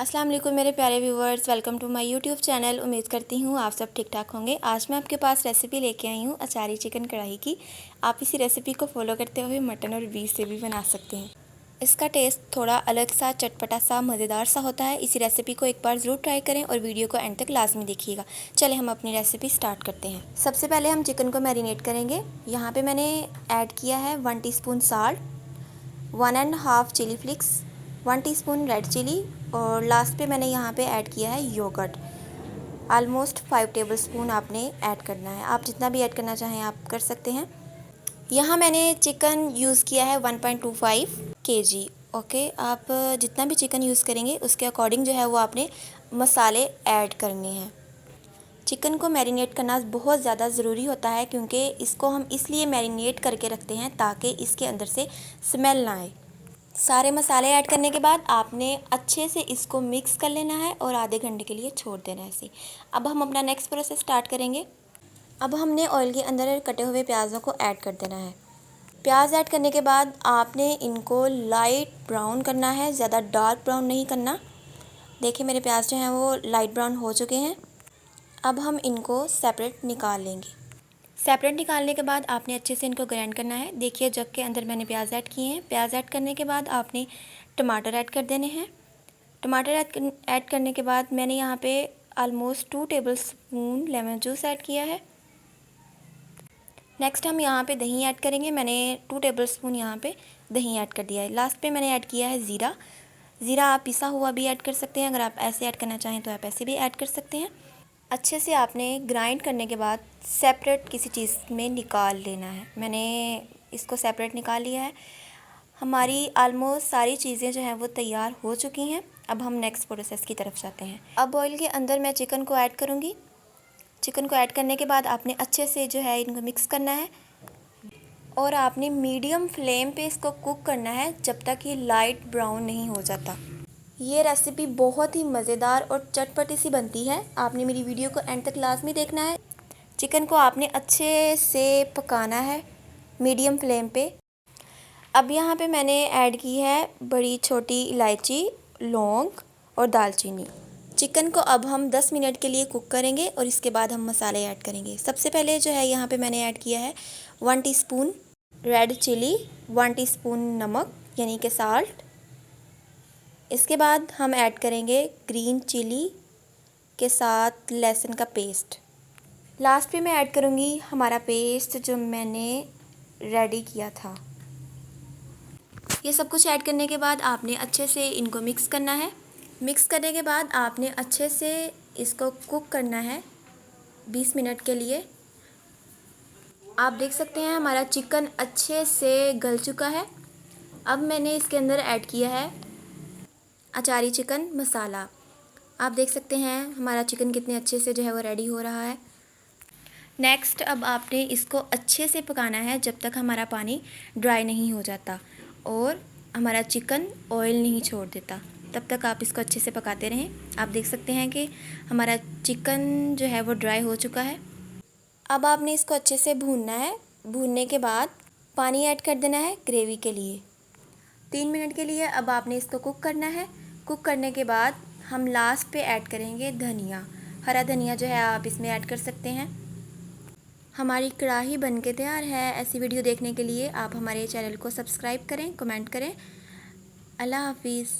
अस्सलाम वालेकुम मेरे प्यारे viewers, welcome to my YouTube channel. उम्मीद करती हूँ आप सब ठीक ठाक होंगे। आज मैं आपके पास रेसिपी लेके आई हूँ अचारी चिकन कढ़ाई की। आप इसी रेसिपी को फॉलो करते हुए मटन और बीफ से भी बना सकते हैं। इसका टेस्ट थोड़ा अलग सा, चटपटा सा, मज़ेदार सा होता है। इसी रेसिपी को एक बार ज़रूर ट्राई करें और वीडियो को एंड तक लाजमी देखिएगा। चले हम अपनी रेसिपी स्टार्ट करते हैं। सबसे पहले हम चिकन को मैरिनेट करेंगे। यहाँ पर मैंने ऐड किया है 1 teaspoon salt, 1.5 chilli flakes, 1 teaspoon red chilli और लास्ट पे मैंने यहाँ पे ऐड किया है योगर्ट। ऑलमोस्ट 5 टेबलस्पून आपने ऐड करना है। आप जितना भी ऐड करना चाहें आप कर सकते हैं। यहाँ मैंने चिकन यूज़ किया है 1.25 kg। ओके, आप जितना भी चिकन यूज़ करेंगे उसके अकॉर्डिंग जो है वो आपने मसाले ऐड करने हैं। चिकन को मैरिनेट करना बहुत ज़्यादा ज़रूरी होता है, क्योंकि इसको हम इसलिए मैरिनेट करके रखते हैं ताकि इसके अंदर से स्मेल ना आए। सारे मसाले ऐड करने के बाद आपने अच्छे से इसको मिक्स कर लेना है और आधे घंटे के लिए छोड़ देना है इसे। अब हम अपना नेक्स्ट प्रोसेस स्टार्ट करेंगे। अब हमने ऑयल के अंदर कटे हुए प्याज़ों को ऐड कर देना है। प्याज ऐड करने के बाद आपने इनको लाइट ब्राउन करना है, ज़्यादा डार्क ब्राउन नहीं करना। देखिए मेरे प्याज जो हैं वो लाइट ब्राउन हो चुके हैं। अब हम इनको सेपरेट निकाल लेंगे। सेपरेट निकालने के बाद आपने अच्छे से इनको ग्राइंड करना है। देखिए जग के अंदर मैंने प्याज ऐड किए हैं। प्याज ऐड करने के बाद आपने टमाटर ऐड कर देने हैं। टमाटर ऐड करने के बाद मैंने यहाँ पे almost 2 tablespoon lemon juice add किया है। नेक्स्ट हम यहाँ पे दही ऐड करेंगे। मैंने 2 टेबलस्पून यहाँ पे दही ऐड कर दिया है। लास्ट पे मैंने ऐड किया है ज़ीरा। ज़ीरा आप पिसा हुआ भी ऐड कर सकते हैं। अगर आप ऐसे ऐड करना चाहें तो आप ऐसे भी ऐड कर सकते हैं। अच्छे से आपने ग्राइंड करने के बाद सेपरेट किसी चीज़ में निकाल लेना है। मैंने इसको सेपरेट निकाल लिया है। हमारी ऑलमोस्ट सारी चीज़ें जो हैं वो तैयार हो चुकी हैं। अब हम नेक्स्ट प्रोसेस की तरफ जाते हैं। अब ऑयल के अंदर मैं चिकन को ऐड करूँगी। चिकन को ऐड करने के बाद आपने अच्छे से जो है इनको मिक्स करना है और आपने मीडियम फ्लेम पे इसको कुक करना है जब तक ये लाइट ब्राउन नहीं हो जाता। ये रेसिपी बहुत ही मज़ेदार और चटपटी सी बनती है। आपने मेरी वीडियो को एंड तक लाजमी देखना है। चिकन को आपने अच्छे से पकाना है मीडियम फ्लेम पे। अब यहाँ पे मैंने ऐड की है बड़ी छोटी इलायची, लौंग और दालचीनी। चिकन को अब हम 10 मिनट के लिए कुक करेंगे और इसके बाद हम मसाले ऐड करेंगे। सबसे पहले जो है यहाँ पे मैंने ऐड किया है 1 टीस्पून रेड चिली, 1 टीस्पून नमक यानी कि साल्ट। इसके बाद हम ऐड करेंगे ग्रीन चिली के साथ लहसुन का पेस्ट। लास्ट पे मैं ऐड करूँगी हमारा पेस्ट जो मैंने रेडी किया था। ये सब कुछ ऐड करने के बाद आपने अच्छे से इनको मिक्स करना है। मिक्स करने के बाद आपने अच्छे से इसको कुक करना है 20 मिनट के लिए। आप देख सकते हैं हमारा चिकन अच्छे से गल चुका है। अब मैंने इसके अंदर ऐड किया है अचारी चिकन मसाला। आप देख सकते हैं हमारा चिकन कितने अच्छे से जो है वो रेडी हो रहा है। नेक्स्ट अब आपने इसको अच्छे से पकाना है जब तक हमारा पानी ड्राई नहीं हो जाता और हमारा चिकन ऑयल नहीं छोड़ देता। तब तक आप इसको अच्छे से पकाते रहें। आप देख सकते हैं कि हमारा चिकन जो है वो ड्राई हो चुका है। अब आपने इसको अच्छे से भूनना है। भूनने के बाद पानी ऐड कर देना है ग्रेवी के लिए 3 मिनट के लिए। अब आपने इसको कुक करना है। कुक करने के बाद हम लास्ट पे ऐड करेंगे धनिया। हरा धनिया जो है आप इसमें ऐड कर सकते हैं। हमारी कढ़ाई बन के तैयार है। ऐसी वीडियो देखने के लिए आप हमारे चैनल को सब्सक्राइब करें, कमेंट करें। अल्लाह हाफिज़।